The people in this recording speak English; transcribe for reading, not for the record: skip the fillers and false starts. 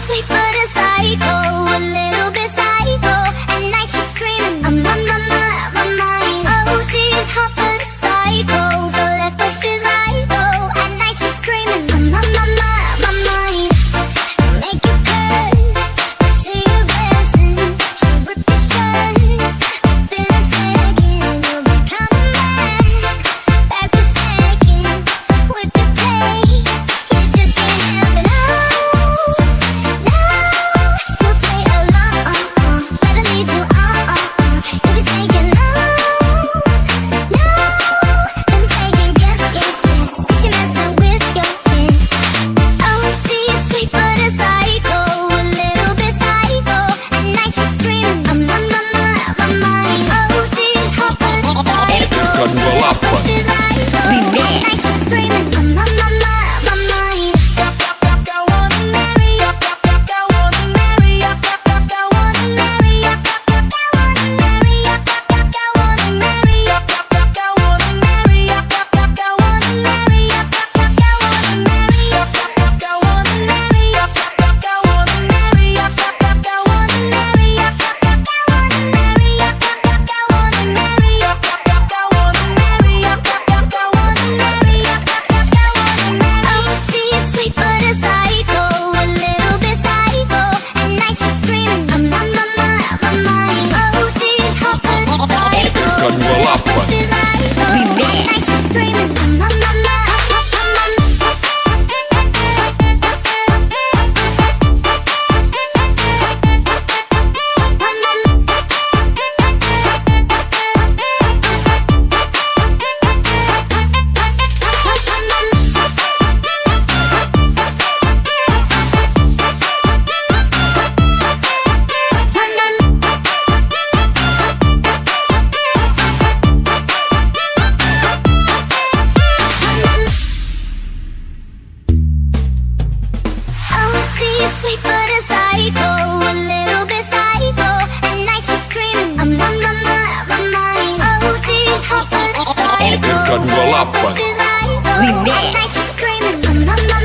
sweet but a psycho, a little bit psycho. At night she's screaming, I'm on my mind. Oh, she's hot but a psycho, so left but she's right though. At night she's screaming, I'm on my mind. She'll make you curse, but she a blessing. She'll rip your shirt within a second. You'll be coming back for second with the play. You just can't help it. No, you'll play along. Never lead you on. You'll be saying no, then saying yes. 'Cause you're messing with your head. Oh, she's sweet but a psycho, a little bit psycho. At night she's screaming, I'm on my mind. Oh, she's hot but a psycho, Скажу, лапа. she's right though. At night she's screaming, I'm on my mind. Oh, she's sweet but a psycho, a little bit psycho. At night she's screaming, I'm on my mind. Oh, she's hot but a psycho, Скажу, лапа. she's right though. At night she's screaming, I'm on my mind. Oh, she's sweet but a psycho, a little bit psycho. At night she's screaming, I'm on my mind. Oh, she's hot but a psycho, Скажу, лапа. she's right though. At night she's screaming, I'm on my